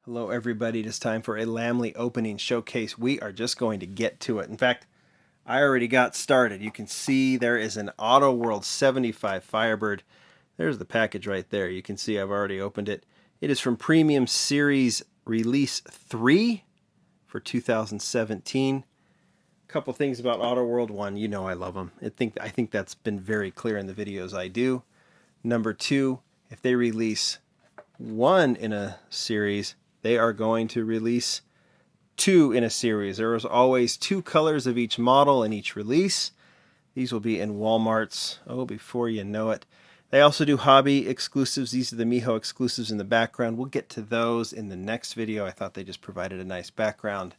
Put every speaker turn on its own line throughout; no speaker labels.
Hello everybody, it is time for a Lamley opening showcase. We are just going to get to it. In fact, I already got started. You can see there is an Auto World 75 Firebird. There's the package right there. You can see I've already opened it. It is from Premium Series Release 3 for 2017. A couple things about Auto World. One, you know I love them. I think that's been very clear in the videos I do. Number two, if they release one in a series, they are going to release two in a series. There is always two colors of each model in each release. These will be in Walmart's, before you know it. They also do hobby exclusives. These are the Miho exclusives in the background. We'll get to those in the next video. I thought they just provided a nice background.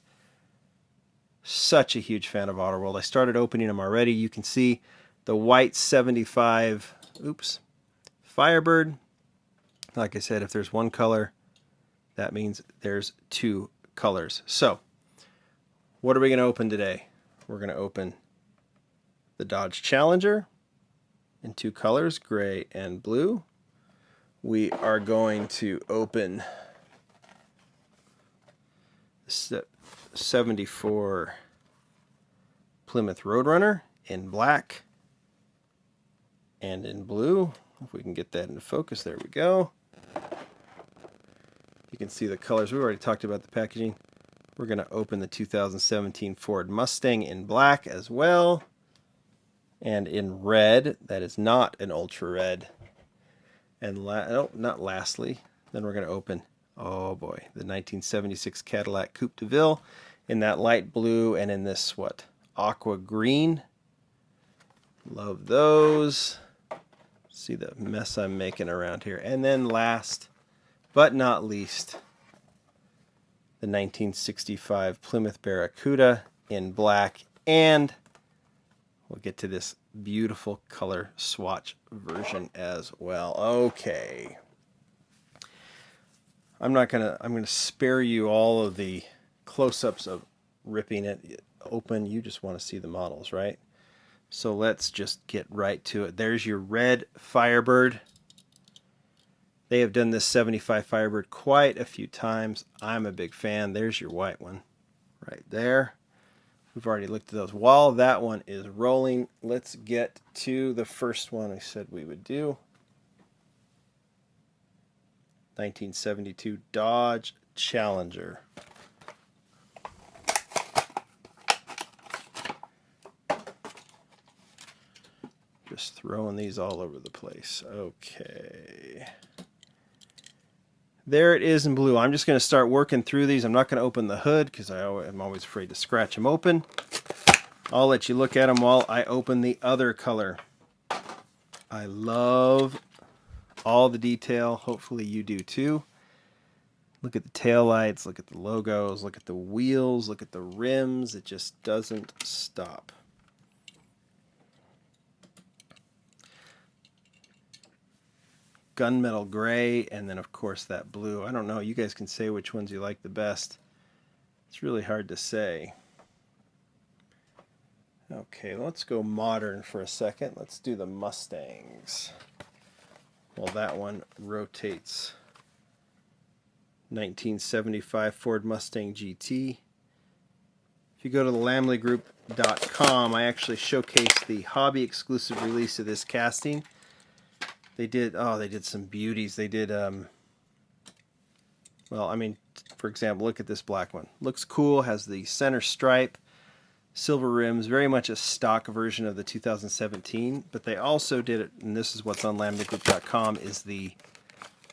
Such a huge fan of Auto World. I started opening them already. You can see the white 75, Firebird. Like I said, if there's one color, that means there's two colors. So, what are we going to open today? We're going to open the Dodge Challenger in two colors, gray and blue. We are going to open the 74 Plymouth Roadrunner in black and in blue. If we can get that into focus, there we go. You can see the colors. We've already talked about the packaging. We're going to open the 2017 Ford Mustang in black as well. And in red. That is not an ultra red. And not lastly. Then we're going to open, oh boy, the 1976 Cadillac Coupe Deville in that light blue and in this, aqua green. Love those. See the mess I'm making around here. And then last but not least, the 1965 Plymouth Barracuda in black, and we'll get to this beautiful color swatch version as well. Okay. I'm gonna spare you all of the close-ups of ripping it open. You just want to see the models, right? So let's just get right to it. There's your red Firebird. They have done this 75 Firebird quite a few times. I'm a big fan. There's your white one right there. We've already looked at those. While that one is rolling, let's get to the first one I said we would do. 1972 Dodge Challenger. Just throwing these all over the place. Okay. There it is in blue. I'm just going to start working through these. I'm not going to open the hood because I'm always afraid to scratch them open. I'll let you look at them while I open the other color. I love all the detail. Hopefully you do too. Look at the taillights, look at the logos, look at the wheels, look at the rims. It just doesn't stop. Gunmetal gray, and then of course that blue. I don't know, you guys can say which ones you like the best. It's really hard to say. Okay, let's go modern for a second. Let's do the Mustangs. Well, that one rotates. 1975 Ford Mustang Gt. If you go to the lamleygroup.com, I actually showcased the hobby exclusive release of this casting. They did some beauties. They did, for example, look at this black one. Looks cool, has the center stripe, silver rims, very much a stock version of the 2017. But they also did it, and this is what's on lamleygroup.com, is the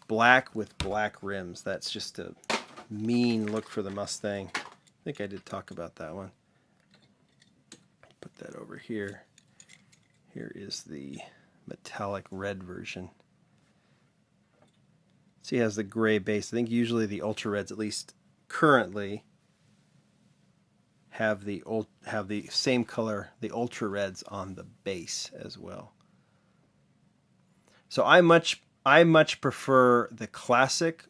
black with black rims. That's just a mean look for the Mustang. I think I did talk about that one. Put that over here. Here is the metallic red version. See, it has the gray base. I think usually the Ultra Reds, at least currently, have the same color, the Ultra Reds, on the base as well. So I much prefer the classic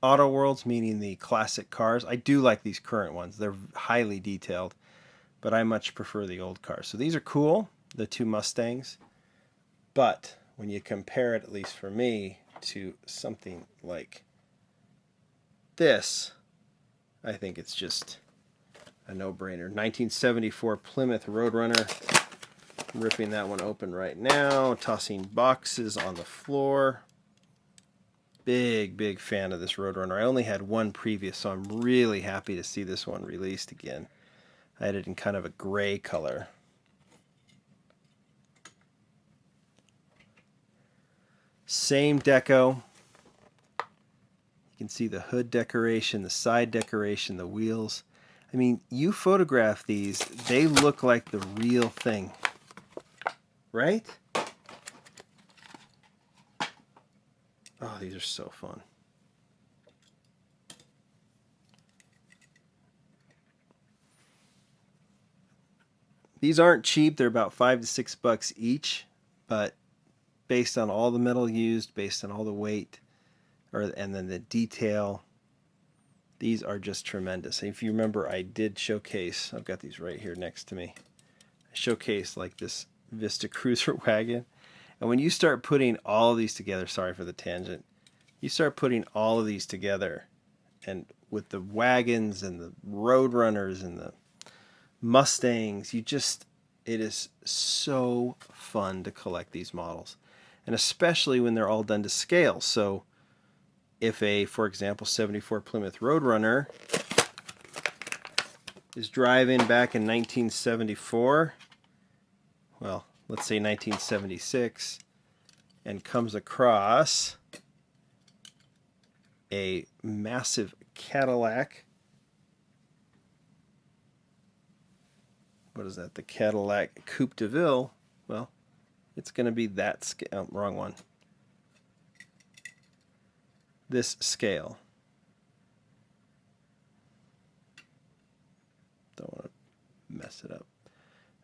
Auto Worlds, meaning the classic cars. I do like these current ones. They're highly detailed, but I much prefer the old cars. So these are cool, the two Mustangs. But when you compare it, at least for me, to something like this, I think it's just a no-brainer. 1974 Plymouth Roadrunner. I'm ripping that one open right now, tossing boxes on the floor. Big fan of this Roadrunner. I only had one previous, so I'm really happy to see this one released again. I had it in kind of a gray color. Same deco. You can see the hood decoration, the side decoration, the wheels. I mean, you photograph these, they look like the real thing. Right? Oh, these are so fun. These aren't cheap. They're about $5 to $6 each, but based on all the metal used, based on all the weight, and then the detail, these are just tremendous. If you remember, I did showcase, I've got these right here next to me. I showcased like this Vista Cruiser wagon. And when you start putting all of these together, sorry for the tangent, you start putting all of these together, and with the wagons and the Roadrunners and the Mustangs, it is so fun to collect these models. And especially when they're all done to scale. So if for example, 74 Plymouth Roadrunner is driving back in 1974, well, let's say 1976, and comes across a massive Cadillac. What is that? The Cadillac Coupe Deville. Well, it's going to be that scale. Oh, wrong one. This scale. Don't want to mess it up.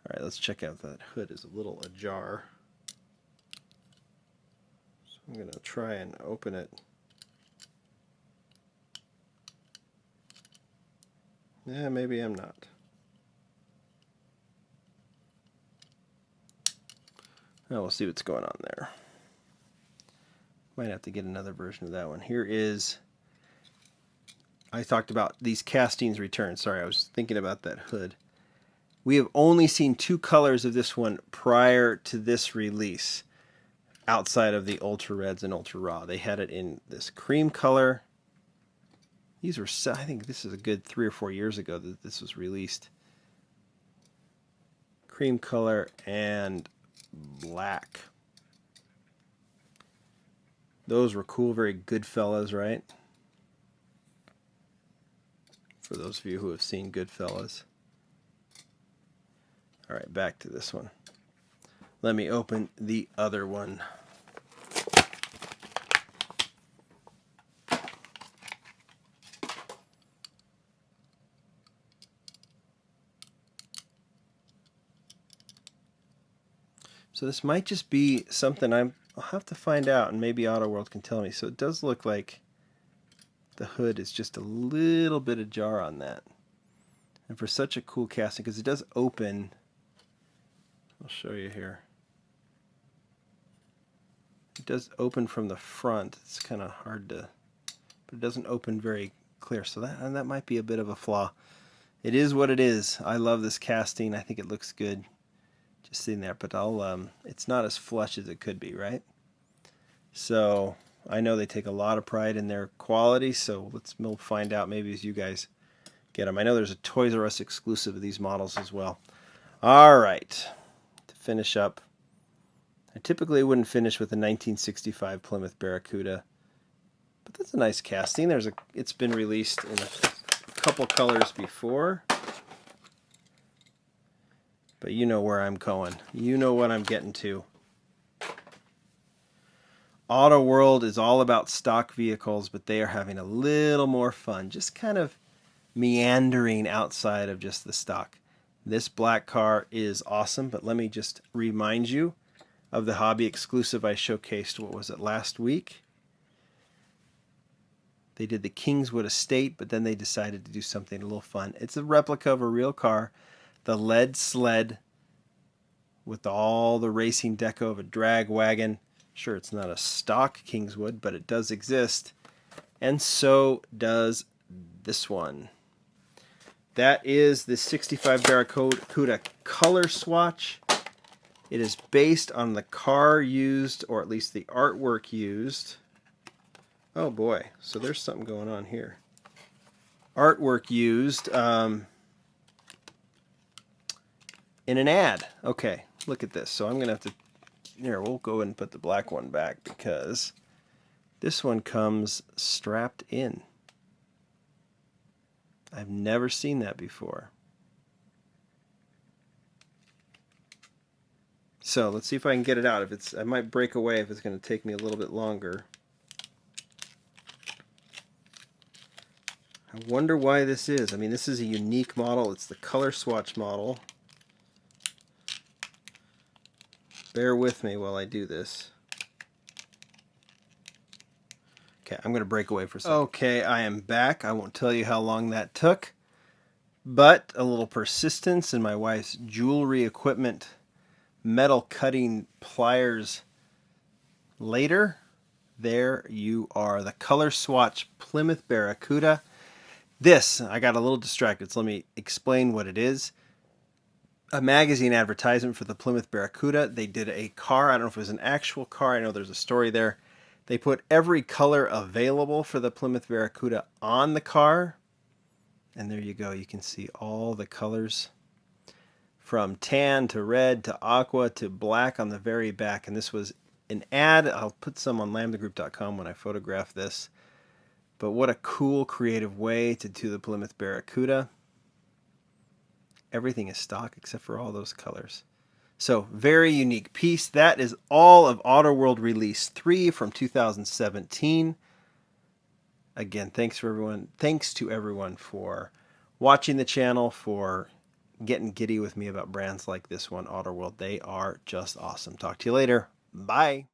All right, let's check out that hood is a little ajar. So I'm going to try and open it. Yeah, maybe I'm not. Oh, we'll see what's going on there. Might have to get another version of that one. Here is, I talked about these castings return. Sorry, I was thinking about that hood. We have only seen 2 colors of this one prior to this release, outside of the Ultra Reds and Ultra Raw. They had it in this cream color. These were, I think this is a good 3 or 4 years ago that this was released. Cream color and black. Those were cool, very Goodfellas, right? For those of you who have seen Goodfellas. All right, back to this one. Let me open the other one. So this might just be something I'll have to find out, and maybe Auto World can tell me. So it does look like the hood is just a little bit ajar on that. And for such a cool casting, because it does open, I'll show you here. It does open from the front. It's kind of hard to, but it doesn't open very clear. So that might be a bit of a flaw. It is what it is. I love this casting. I think it looks good. Just sitting there, but it's not as flush as it could be, right? So I know they take a lot of pride in their quality, so we'll find out maybe as you guys get them. I know there's a Toys R Us exclusive of these models as well. All right, to finish up, I typically wouldn't finish with a 1965 Plymouth Barracuda, but that's a nice casting. It's been released in a couple colors before. But you know where I'm going. You know what I'm getting to. Auto World is all about stock vehicles, but they are having a little more fun. Just kind of meandering outside of just the stock. This black car is awesome, but let me just remind you of the hobby exclusive I showcased, what was it, last week? They did the Kingswood Estate, but then they decided to do something a little fun. It's a replica of a real car. The lead sled with all the racing deco of a drag wagon. Sure, it's not a stock Kingswood, but it does exist. And so does this one. That is the 65 Barracuda color swatch. It is based on the car used, or at least the artwork used. Oh boy, so there's something going on here. Artwork used in an ad. Okay, look at this. So I'm going to have to... Here, we'll go and put the black one back because this one comes strapped in. I've never seen that before. So let's see if I can get it out. I might break away if it's going to take me a little bit longer. I wonder why this is. I mean, this is a unique model. It's the color swatch model. Bear with me while I do this. Okay, I'm going to break away for a second. Okay, I am back. I won't tell you how long that took, but a little persistence and my wife's jewelry equipment, metal cutting pliers later, there you are. The color swatch Plymouth Barracuda. This, I got a little distracted, so let me explain what it is. A magazine advertisement for the Plymouth Barracuda. They did a car. I don't know if it was an actual car. I know there's a story there. They put every color available for the Plymouth Barracuda on the car. And there you go. You can see all the colors from tan to red to aqua to black on the very back. And this was an ad. I'll put some on lamleygroup.com when I photograph this. But what a cool, creative way to do the Plymouth Barracuda. Everything is stock except for all those colors. So, very unique piece. That is all of Auto World Release 3 from 2017. Again, thanks to everyone for watching the channel, for getting giddy with me about brands like this one, Auto World. They are just awesome. Talk to you later. Bye.